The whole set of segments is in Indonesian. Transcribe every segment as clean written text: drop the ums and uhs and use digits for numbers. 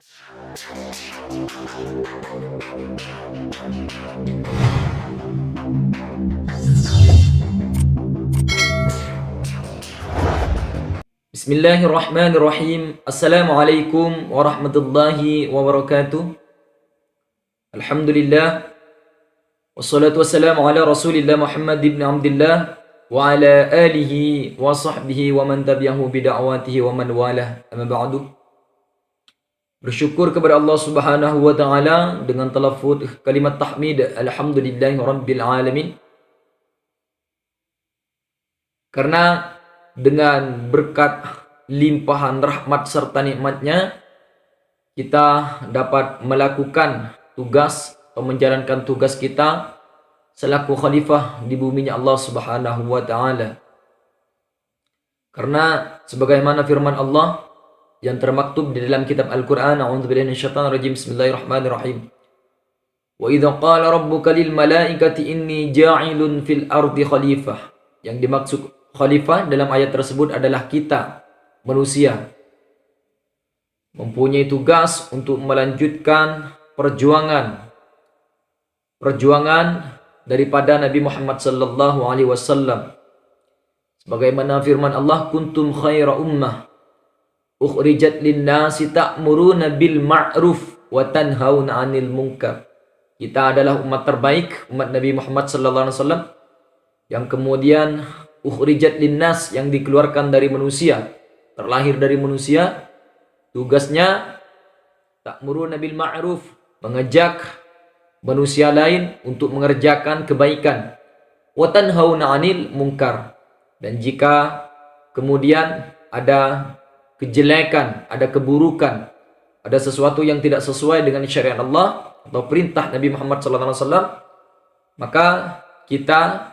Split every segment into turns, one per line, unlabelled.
Bismillahirrahmanirrahim. Assalamualaikum warahmatullahi wabarakatuh. Alhamdulillah. Wassalatu wassalamu ala Rasulillah Muhammad ibn Abdullah wa ala alihi wa sahbihi wa man tabi'ahu bida'watihi wa man walah. Amma ba'du. Bersyukur kepada Allah Subhanahu wa taala dengan talaffuz kalimat tahmid alhamdulillahi rabbil alamin. Karena dengan berkat limpahan rahmat serta nikmatnya kita dapat melakukan tugas atau menjalankan tugas kita selaku khalifah di buminya Allah Subhanahu wa taala. Karena sebagaimana firman Allah yang termaktub di dalam kitab Al-Qur'an, a'udzubillahi minasyaitonir rajim, bismillahirrahmanirrahim. Wa idza qala rabbuka lil malaikati inni ja'ilun fil ardi khalifah. Yang dimaksud khalifah dalam ayat tersebut adalah kita, manusia. Mempunyai tugas untuk melanjutkan perjuangan daripada Nabi Muhammad sallallahu alaihi wasallam. Sebagaimana firman Allah, kuntum khaira ummah ukhrijat lin-nasi ta'muruna bil ma'ruf wa tanhauna 'anil munkar. Kita adalah umat terbaik, umat Nabi Muhammad sallallahu alaihi wasallam yang kemudian ukhrijat linnas, yang dikeluarkan dari manusia, terlahir dari manusia. Tugasnya ta'muruna bil ma'ruf, mengajak manusia lain untuk mengerjakan kebaikan, wa tanhauna 'anil munkar, dan jika kemudian ada kejelekan, ada keburukan, ada sesuatu yang tidak sesuai dengan syariat Allah atau perintah Nabi Muhammad SAW, maka kita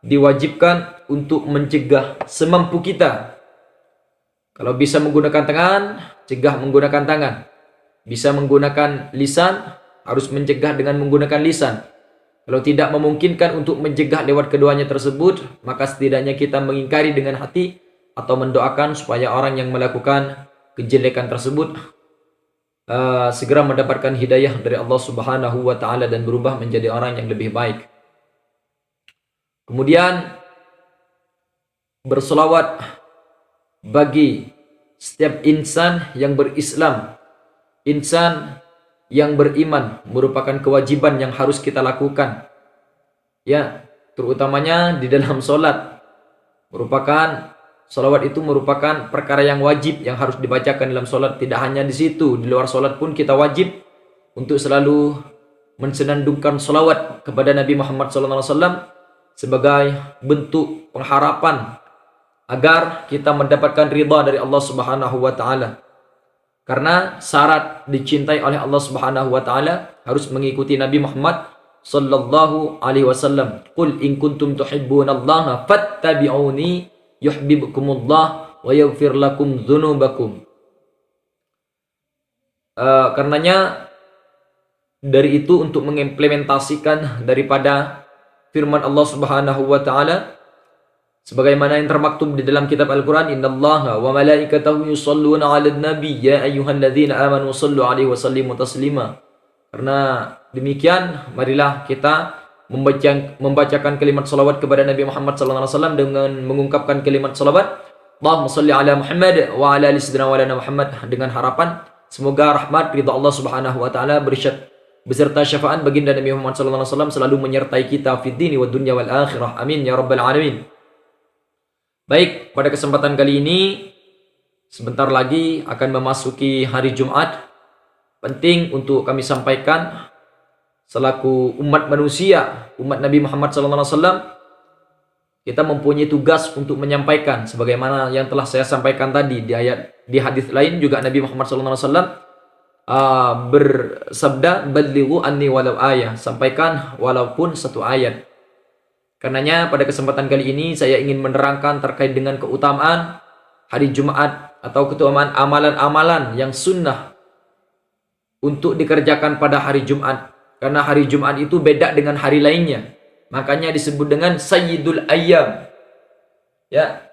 diwajibkan untuk mencegah semampu kita. Kalau bisa menggunakan tangan, cegah menggunakan tangan. Bisa menggunakan lisan, harus mencegah dengan menggunakan lisan. Kalau tidak memungkinkan untuk mencegah lewat keduanya tersebut, maka setidaknya kita mengingkari dengan hati atau mendoakan supaya orang yang melakukan kejelekan tersebut segera mendapatkan hidayah dari Allah Subhanahu wa taala dan berubah menjadi orang yang lebih baik. Kemudian bersolawat bagi setiap insan yang berislam, insan yang beriman, merupakan kewajiban yang harus kita lakukan. Ya, terutamanya di dalam solat. Solawat itu merupakan perkara yang wajib yang harus dibacakan dalam solat. Tidak hanya di situ, di luar solat pun kita wajib untuk selalu mensenandungkan solawat kepada Nabi Muhammad SAW sebagai bentuk pengharapan agar kita mendapatkan ridha dari Allah Subhanahu wa taala. Karena syarat dicintai oleh Allah Subhanahu wa taala harus mengikuti Nabi Muhammad sallallahu alaihi wasallam. Qul in kuntum tuhibbunallaha fattabi'uni yuhibbukumullah wa yaghfir lakum dzunubakum. Karenanya dari itu untuk mengimplementasikan daripada firman Allah Subhanahu wa taala sebagaimana yang termaktub di dalam kitab Al-Qur'an, innallaha wa malaikatahu yusholluna 'alan nabi ya ayyuhalladzina amanu shallu 'alaihi wa sallimu taslima. Karena demikian, marilah kita membacakan kalimat salawat kepada Nabi Muhammad sallallahu alaihi wasallam dengan mengungkapkan kalimat salawat Allahumma shalli ala Muhammad wa ala ali sayyidina wa ala Muhammad, dengan harapan semoga rahmat ridha Allah Subhanahu wa taala beserta syafaat baginda Nabi Muhammad SAW selalu menyertai kita fid dini wad dunya wal akhirah. Amin ya rabbal alamin. Baik, pada kesempatan kali ini sebentar lagi akan memasuki hari Jumat. Penting untuk kami sampaikan selaku umat manusia, umat Nabi Muhammad SAW, kita mempunyai tugas untuk menyampaikan sebagaimana yang telah saya sampaikan tadi di hadis lain juga. Nabi Muhammad SAW bersabda, ballighu anni walau ayah, sampaikan walaupun satu ayat. Karenanya pada kesempatan kali ini saya ingin menerangkan terkait dengan keutamaan hari Jumat atau keutamaan amalan-amalan yang sunnah untuk dikerjakan pada hari Jumat. Karena hari Jumat itu beda dengan hari lainnya, makanya disebut dengan Sayyidul Ayyam. Ya,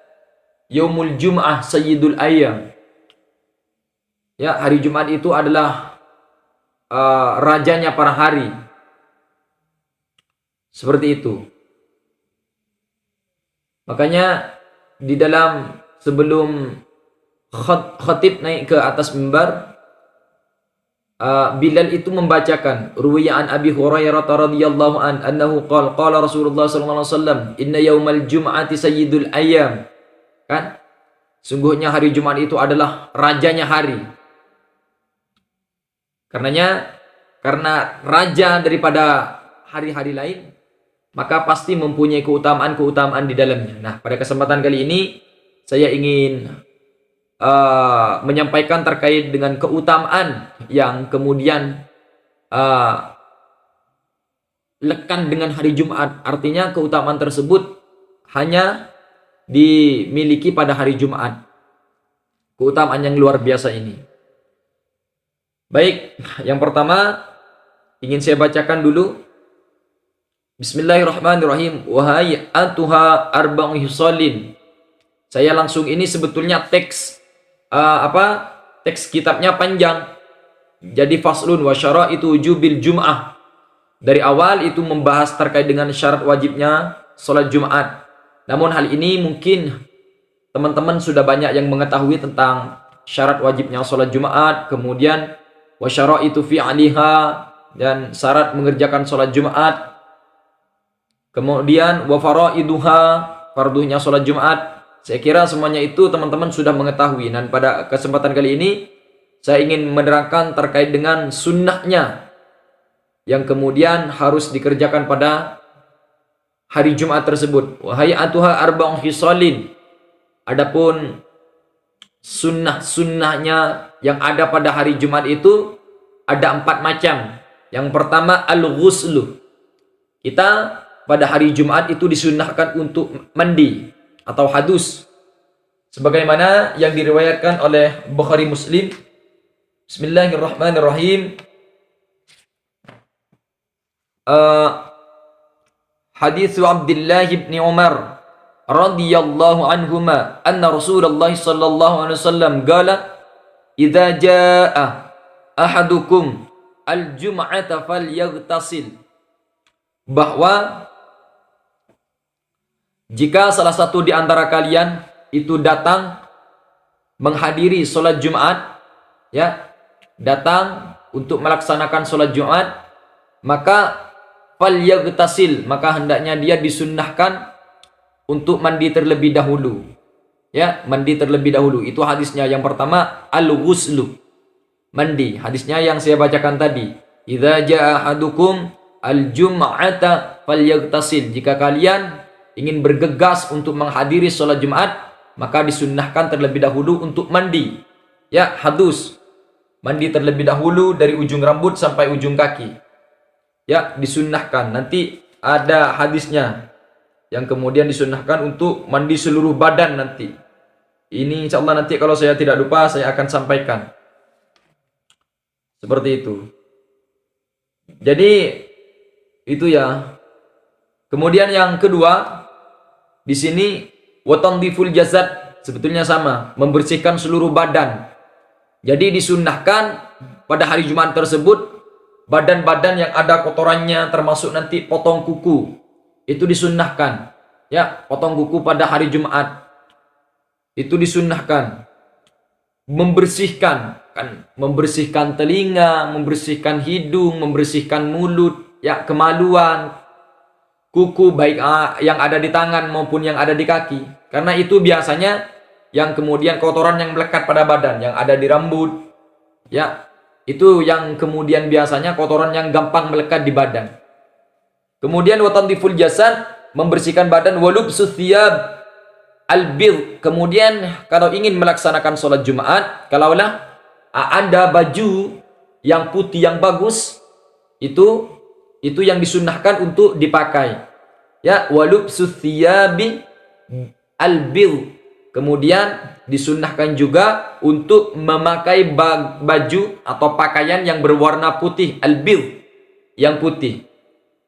Yaumul Jum'ah Sayyidul Ayyam. Ya, hari Jumat itu adalah rajanya para hari. Seperti itu. Makanya di dalam sebelum khatib naik ke atas mimbar, Bilal itu membacakan ruwiya an Abi Hurairah radhiyallahu an annahu qala Rasulullah sallallahu alaihi wasallam inna yaumal jum'ati sayyidul ayyam. Kan? Sungguhnya hari Jumat itu adalah rajanya hari. Karena raja daripada hari-hari lain, maka pasti mempunyai keutamaan-keutamaan di dalamnya. Nah, pada kesempatan kali ini saya ingin menyampaikan terkait dengan keutamaan yang kemudian lekat dengan hari Jumat. Artinya keutamaan tersebut hanya dimiliki pada hari Jumat. Keutamaan yang luar biasa ini. Baik, yang pertama ingin saya bacakan dulu. Bismillahirrahmanirrahim. Wahai atuha arba'u hisalin. Saya langsung, ini sebetulnya teks teks kitabnya panjang. Jadi faslun wa syaraitu wujubil jum'ah. Dari awal itu membahas terkait dengan syarat wajibnya salat Jumat. Namun hal ini mungkin teman-teman sudah banyak yang mengetahui tentang syarat wajibnya salat Jumat, kemudian wa syaraitu fi 'aliha, dan syarat mengerjakan salat Jumat. Kemudian wa faraiduha, fardunya salat Jumat. Saya kira semuanya itu teman-teman sudah mengetahui, dan pada kesempatan kali ini saya ingin menerangkan terkait dengan sunnahnya yang kemudian harus dikerjakan pada hari Jumat tersebut. Wahai atuha arba'un hisalin. Adapun sunnah-sunnahnya yang ada pada hari Jumat itu ada 4 macam. Yang pertama al-ghuslu. Kita pada hari Jumat itu disunnahkan untuk mandi atau hadus, sebagaimana yang diriwayatkan oleh Bukhari Muslim. Bismillahirrahmanirrahim. Hadits Abdullah bin Umar radhiyallahu anhuma anna Rasulullah sallallahu alaihi wasallam qala idza jaa ahadukum al-jum'ata falyaghtasil. Bahwa jika salah satu di antara kalian itu datang menghadiri sholat Jumat, ya, datang untuk melaksanakan sholat Jumat, maka falyaghtasil, maka hendaknya dia disunnahkan untuk mandi terlebih dahulu. Ya, mandi terlebih dahulu. Itu hadisnya. Yang pertama al-ghuslu, mandi. Hadisnya yang saya bacakan tadi. Idza jaa ahadukum al-jum'ata falyaghtasil. Jika kalian ingin bergegas untuk menghadiri sholat Jumat, maka disunnahkan terlebih dahulu untuk mandi. Ya, hadus. Mandi terlebih dahulu dari ujung rambut sampai ujung kaki. Ya, disunnahkan. Nanti ada hadisnya yang kemudian disunnahkan untuk mandi seluruh badan nanti. Ini insya Allah nanti kalau saya tidak lupa saya akan sampaikan. Seperti itu. Jadi itu ya. Kemudian yang kedua, di sini watandiful jasad, sebetulnya sama, membersihkan seluruh badan. Jadi disunnahkan pada hari Jumat tersebut badan-badan yang ada kotorannya, termasuk nanti potong kuku, itu disunnahkan. Ya, potong kuku pada hari Jumat itu disunnahkan. Membersihkan, kan, membersihkan telinga, membersihkan hidung, membersihkan mulut, ya, kemaluan, kuku baik yang ada di tangan maupun yang ada di kaki. Karena itu biasanya yang kemudian kotoran yang melekat pada badan, yang ada di rambut, ya, itu yang kemudian biasanya kotoran yang gampang melekat di badan. Kemudian watandiful jasad, membersihkan badan, walubsus thiyab al-bidh. Kemudian kalau ingin melaksanakan sholat Jumat, kalaulah ada baju yang putih yang bagus, itu yang disunnahkan untuk dipakai. Ya, walubsus thiyabi al-bidh. Kemudian disunnahkan juga untuk memakai baju atau pakaian yang berwarna putih, al-bidh, yang putih.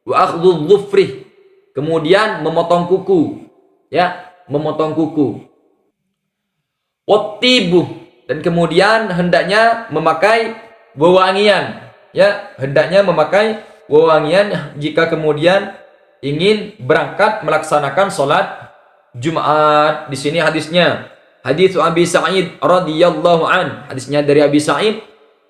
Wa akhdhu dhufrih, kemudian memotong kuku, ya, memotong kuku. Wattibu, dan kemudian hendaknya memakai wewangian, ya, hendaknya memakai wewangian jika kemudian ingin berangkat melaksanakan sholat Jumat. Di sini hadisnya, hadis Abi Sa'id radhiyallahu an, hadisnya dari Abi Sa'id,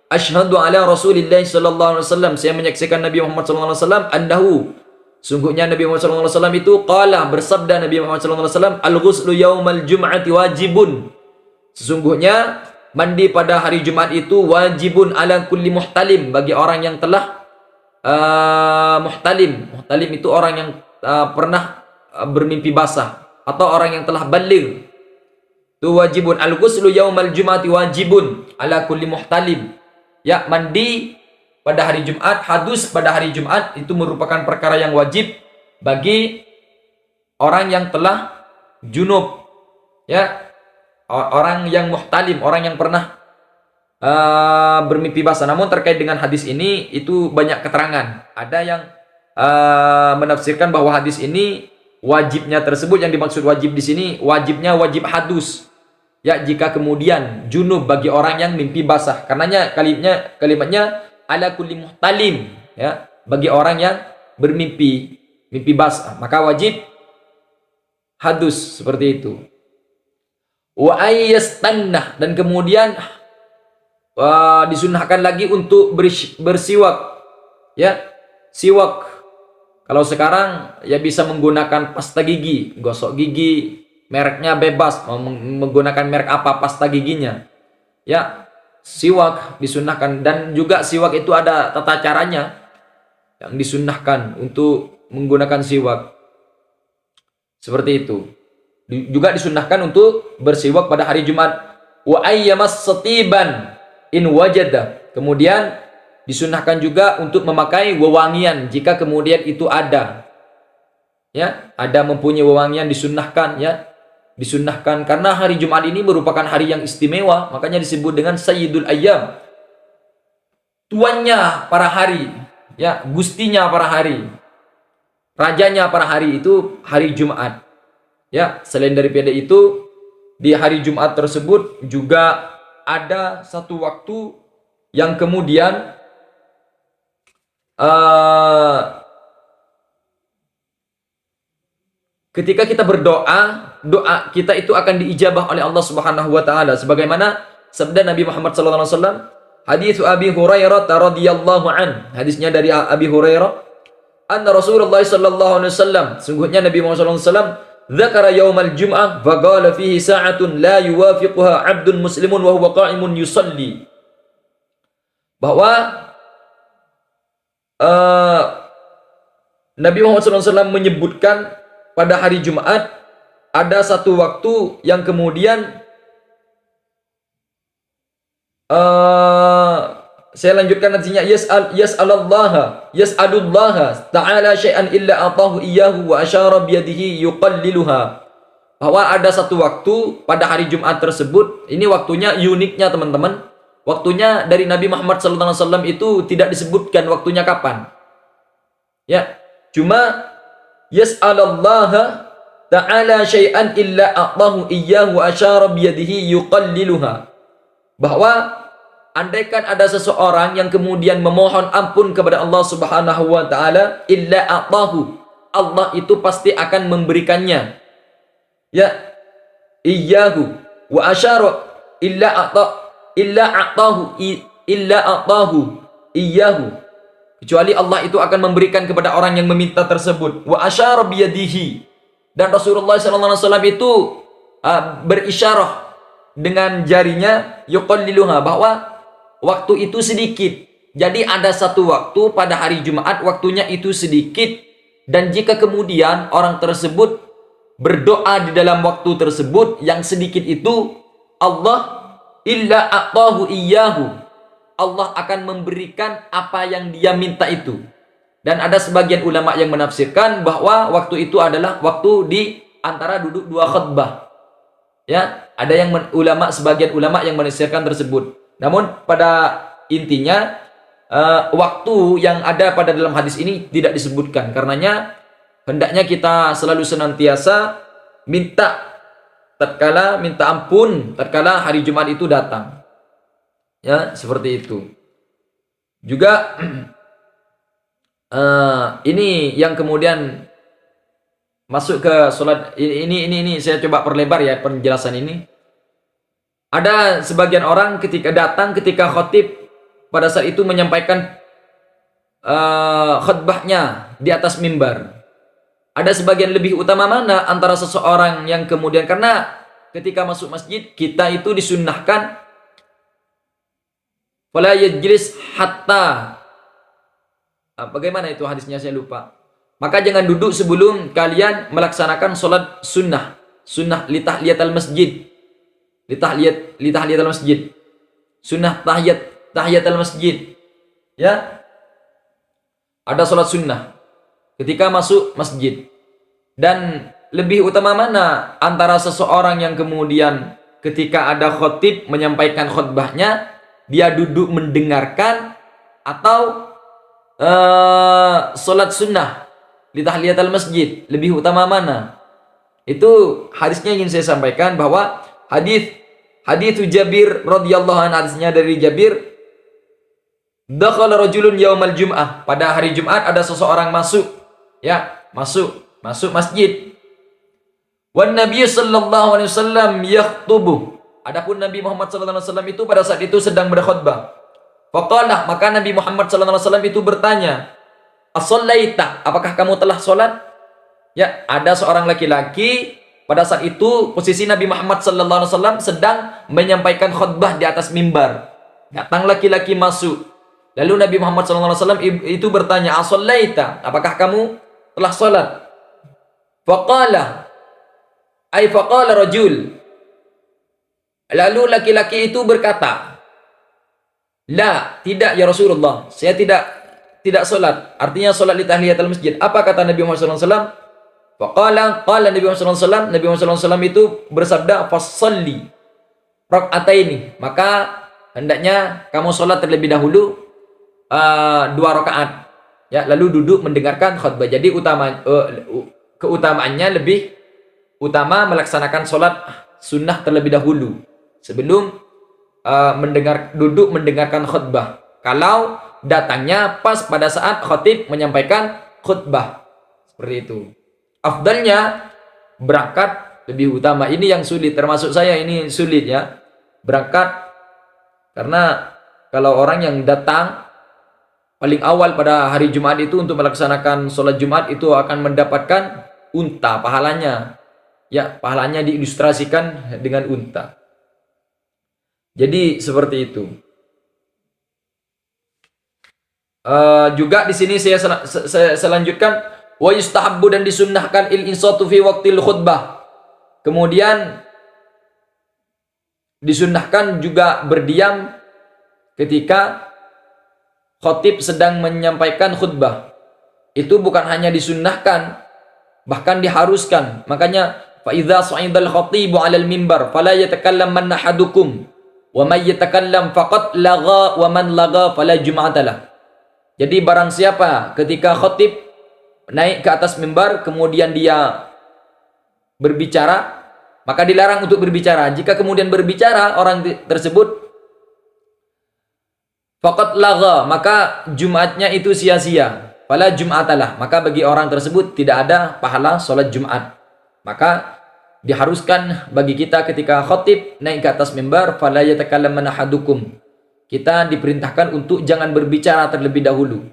asyhadu ala Rasulillah sallallahu alaihi wasallam, saya menyaksikan Nabi Muhammad sallallahu alaihi wasallam, annahu, sungguhnya Nabi Muhammad sallallahu alaihi wasallam itu qala, bersabda Nabi Muhammad sallallahu alaihi wasallam, al-ghuslu yaumal jum'ati wajibun, sesungguhnya mandi pada hari Jumat itu wajibun ala kulli muhtalim, bagi orang yang telah muhtalim. Muhtalim itu orang yang pernah bermimpi basah, atau orang yang telah baligh. Itu wajibun. Al-ghuslu yaumal jum'ati wajibun ala kulli muhtalim. Ya, mandi pada hari Jumat, hadus pada hari Jumat itu merupakan perkara yang wajib bagi orang yang telah junub. Ya, orang yang muhtalim, orang yang pernah bermimpi basah. Namun terkait dengan hadis ini itu banyak keterangan. Ada yang menafsirkan bahwa hadis ini wajibnya tersebut, yang dimaksud wajib di sini wajibnya wajib hadus. Ya, jika kemudian junub bagi orang yang mimpi basah. Karenanya kalimatnya ala kulli muhtalim, ya, bagi orang yang mimpi basah, maka wajib hadus seperti itu. Wa ayyastanah, dan kemudian disunnahkan lagi untuk bersiwak, ya, siwak. Kalau sekarang ya bisa menggunakan pasta gigi, gosok gigi, mereknya bebas, mau menggunakan merek apa pasta giginya, ya, siwak disunnahkan. Dan juga siwak itu ada tata caranya yang disunnahkan untuk menggunakan siwak seperti itu. Juga disunnahkan untuk bersiwak pada hari Jumat. Wa ayyamas satiban in wajada, kemudian disunnahkan juga untuk memakai wewangian jika kemudian itu ada, ya, ada mempunyai wewangian, disunnahkan, ya, disunnahkan karena hari Jumat ini merupakan hari yang istimewa, makanya disebut dengan Sayyidul Ayyam, tuannya para hari, ya, gustinya para hari, rajanya para hari itu hari Jumat. Ya, selain daripada itu, di hari Jumat tersebut juga ada satu waktu yang kemudian ketika kita berdoa, doa kita itu akan diijabah oleh Allah Subhanahu wa taala, sebagaimana sabda Nabi Muhammad sallallahu alaihi wasallam, hadis Abi Hurairah radhiyallahu an, hadisnya dari Abi Hurairah, anna Rasulullah sallallahu alaihi wasallam, sungguhnya Nabi Muhammad sallallahu alaihi wasallam dzakara yaumal jum'ah fa qala fihi sa'atun la yuwafiquha 'abdun muslimun wa huwa qa'imun yusalli, bahwa Nabi Muhammad SAW menyebutkan pada hari Jumat ada satu waktu yang kemudian saya lanjutkan nantinya, yas'alullaha ta'ala syai'an illa atahu iyyahu wa asyara biyadihi yuqalliluha, bahwa ada satu waktu pada hari Jumat tersebut, ini waktunya uniknya teman-teman, waktunya dari Nabi Muhammad SAW itu tidak disebutkan waktunya kapan, ya, cuma yas'alullaha ta'ala syai'an illa atahu iyyahu wa asyara biyadihi yuqalliluha, bahwa andaikan ada seseorang yang kemudian memohon ampun kepada Allah Subhanahu wa taala, illa atahu, Allah itu pasti akan memberikannya, ya, iyyahu wa asyara illa atahu iyyahu, kecuali Allah itu akan memberikan kepada orang yang meminta tersebut. Wa asyara biyadihi, dan Rasulullah sallallahu alaihi wasallam itu berisyarah dengan jarinya, yuqalliluha, bahwa waktu itu sedikit. Jadi ada satu waktu pada hari Jumat, waktunya itu sedikit, dan jika kemudian orang tersebut berdoa di dalam waktu tersebut yang sedikit itu, Allah illa a'tahu iyyahu, Allah akan memberikan apa yang dia minta itu. Dan ada sebagian ulama yang menafsirkan bahwa waktu itu adalah waktu di antara duduk dua khutbah. Ya, ada yang sebagian ulama yang menafsirkan tersebut. Namun pada intinya waktu yang ada pada dalam hadis ini tidak disebutkan. Karenanya hendaknya kita selalu senantiasa minta tatkala minta ampun tatkala hari Jumat itu datang. Ya, seperti itu. Juga ini yang kemudian masuk ke sholat ini saya coba perlebar ya penjelasan ini. Ada sebagian orang ketika datang ketika khatib pada saat itu menyampaikan khutbahnya di atas mimbar. Ada sebagian lebih utama mana antara seseorang yang kemudian, karena ketika masuk masjid kita itu disunnahkan fala yajlis hatta, bagaimana itu hadisnya saya lupa. Maka jangan duduk sebelum kalian melaksanakan sholat sunnah litahliyatal masjid. Litahliyatal masjid. Sunnah tahiyatul masjid. Ya. Ada sholat sunnah ketika masuk masjid. Dan lebih utama mana antara seseorang yang kemudian ketika ada khatib menyampaikan khutbahnya dia duduk mendengarkan, atau sholat sunnah litahliyatul masjid, lebih utama mana? Itu hadisnya ingin saya sampaikan bahwa hadis Jabir radhiyallahu anhu, hadisnya dari Jabir, dakhala rajulun yaumal jum'ah, pada hari Jumat ada seseorang masuk masjid. Wan Nabi sallallahu alaihi wasallam yakhutubu, adapun Nabi Muhammad sallallahu alaihi wasallam itu pada saat itu sedang berkhutbah. Faqala, maka Nabi Muhammad sallallahu alaihi wasallam itu bertanya, "As-shallaita?" Apakah kamu telah salat? Ya, ada seorang laki-laki pada saat itu posisi Nabi Muhammad sallallahu alaihi wasallam sedang menyampaikan khutbah di atas mimbar. Datang laki-laki masuk. Lalu Nabi Muhammad sallallahu alaihi wasallam itu bertanya, "As-shallaita?" Apakah kamu telah salat? Faqala rajul. Lalu laki-laki itu berkata, "La, tidak ya Rasulullah. Saya tidak salat." Artinya salat li tahiyatul masjid. Apa kata Nabi Muhammad sallallahu alaihi wasallam? Qala Nabi Muhammad sallallahu alaihi wasallam, Nabi Muhammad sallallahu alaihi wasallam itu bersabda, "Fassalli rak'ataini." Maka hendaknya kamu salat terlebih dahulu 2 rakaat. Ya, lalu duduk mendengarkan khutbah. Jadi keutamaannya lebih utama melaksanakan salat sunnah terlebih dahulu sebelum duduk mendengarkan khutbah. Kalau datangnya pas pada saat khatib menyampaikan khutbah, seperti itu. Afdalnya berangkat lebih utama. Ini yang sulit, termasuk saya ini sulit ya. Berangkat, karena kalau orang yang datang paling awal pada hari Jumat itu untuk melaksanakan sholat Jumat itu akan mendapatkan unta pahalanya. Ya, pahalanya diilustrasikan dengan unta. Jadi seperti itu. Juga di sini saya selanjutkan, wa yustahabbu, dan disunnahkan il-insatu fi waqtil khutbah. Kemudian disunnahkan juga berdiam ketika khatib sedang menyampaikan khutbah. Itu bukan hanya disunnahkan, bahkan diharuskan. Makanya fa idza sa'idal khatibu 'alal mimbar fala yatakallam man ahadukum wa may yatakallam faqad lagha wa man lagha fala jum'atalah. Jadi barang siapa ketika khatib naik ke atas mimbar kemudian dia berbicara, maka dilarang untuk berbicara. Jika kemudian berbicara orang tersebut faqad lagha, maka Jumatnya itu sia-sia. Fala jum'atalah, maka bagi orang tersebut tidak ada pahala salat Jumat. Maka diharuskan bagi kita ketika khatib naik ke atas mimbar fala yatakallam ahadukum. Kita diperintahkan untuk jangan berbicara terlebih dahulu.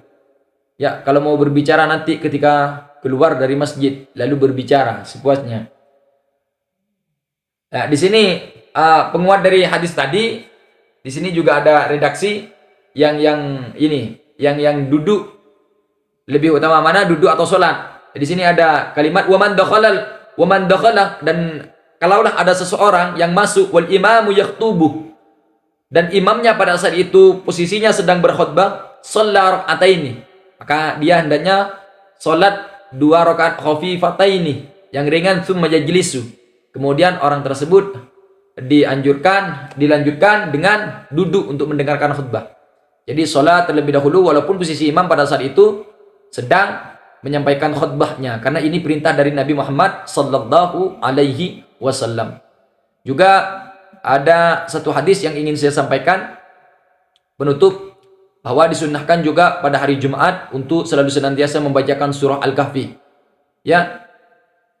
Ya, kalau mau berbicara nanti ketika keluar dari masjid lalu berbicara sepuasnya. Nah, di sini penguat dari hadis tadi, di sini juga ada redaksi yang duduk lebih utama mana, duduk atau sholat. Di sini ada kalimat waman dakhala, dan kalaulah ada seseorang yang masuk wal imamu yaktubuh, dan imamnya pada saat itu posisinya sedang berkhutbah, shalla rak'ataini, maka dia hendaknya sholat 2 rakaat khafifataini yang ringan, tsumma yajlisu. Kemudian orang tersebut dilanjutkan dengan duduk untuk mendengarkan khutbah. Jadi sholat terlebih dahulu walaupun posisi imam pada saat itu sedang menyampaikan khutbahnya, karena ini perintah dari Nabi Muhammad sallallahu alaihi wasallam. Juga ada satu hadis yang ingin saya sampaikan penutup, bahwa disunnahkan juga pada hari Jumat untuk selalu senantiasa membacakan surah Al-Kahfi. Ya,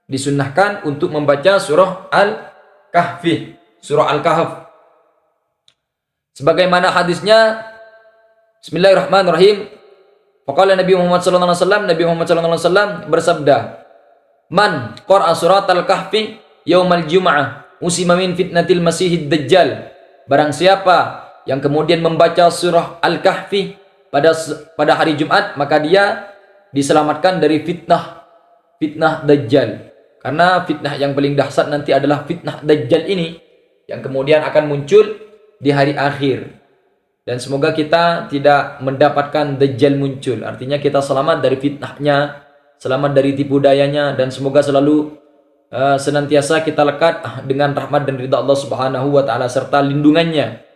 disunnahkan untuk membaca surah Al-Kahfi, surah Al-Kahf. Sebagaimana hadisnya, Bismillahirrahmanirrahim. Faqala Nabi Muhammad sallallahu alaihi wasallam, Nabi Muhammad sallallahu alaihi wasallam bersabda, "Man qara'a surat Al-Kahfi yaumal jum'ah, usima min fitnatil masihid dajjal." Barang siapa yang kemudian membaca surah Al-Kahfi pada hari Jumat, maka dia diselamatkan dari fitnah Dajjal. Karena fitnah yang paling dahsyat nanti adalah fitnah Dajjal ini, yang kemudian akan muncul di hari akhir. Dan semoga kita tidak mendapatkan Dajjal muncul. Artinya kita selamat dari fitnahnya, selamat dari tipu dayanya, dan semoga selalu senantiasa kita lekat dengan rahmat dan ridha Allah Subhanahu wa taala serta lindungannya.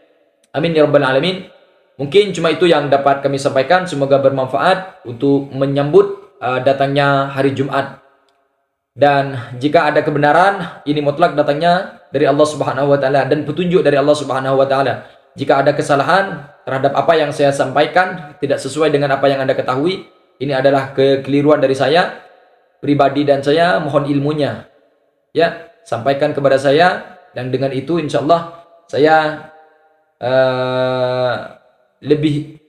Amin ya rabbal alamin. Mungkin cuma itu yang dapat kami sampaikan. Semoga bermanfaat untuk menyambut datangnya hari Jumat. Dan jika ada kebenaran, ini mutlak datangnya dari Allah Subhanahu wa taala dan petunjuk dari Allah Subhanahu wa taala. Jika ada kesalahan terhadap apa yang saya sampaikan, tidak sesuai dengan apa yang Anda ketahui, ini adalah kekeliruan dari saya pribadi dan saya mohon ilmunya. Ya, sampaikan kepada saya, dan dengan itu insyaallah saya lebih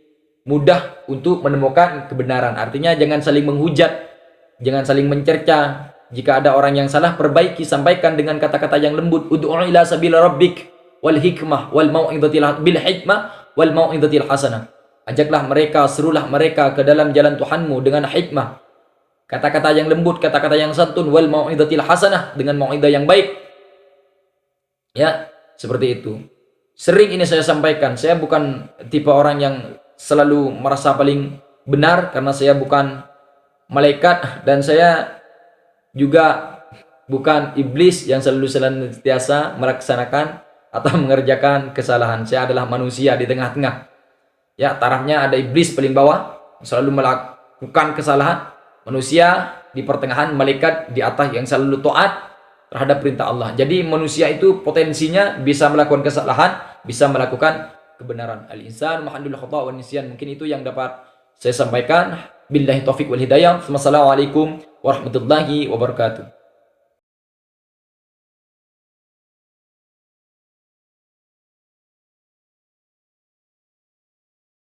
mudah untuk menemukan kebenaran. Artinya jangan saling menghujat, jangan saling mencerca. Jika ada orang yang salah, perbaiki, sampaikan dengan kata-kata yang lembut. Ud'u ila sabila rabbik wal hikmah wal mau'izatil bil hikmah wal mau'izatil hasanah. Ajaklah mereka, serulah mereka ke dalam jalan Tuhanmu dengan hikmah, kata-kata yang lembut, kata-kata yang santun, wal mau'izatil hasanah, dengan mau'izah yang baik. Ya, seperti itu. Sering ini saya sampaikan, saya bukan tipe orang yang selalu merasa paling benar, karena saya bukan malaikat dan saya juga bukan iblis yang selalu senantiasa melaksanakan atau mengerjakan kesalahan. Saya adalah manusia di tengah-tengah. Ya, tarafnya ada iblis paling bawah, selalu melakukan kesalahan. Manusia di pertengahan, malaikat di atas yang selalu taat terhadap perintah Allah. Jadi manusia itu potensinya bisa melakukan kesalahan, bisa melakukan kebenaran. Al-insan mahandul khata' wa nisyan. Mungkin itu yang dapat saya sampaikan. Billahi taufiq wal hidayah. Wassalamualaikum warahmatullahi wabarakatuh.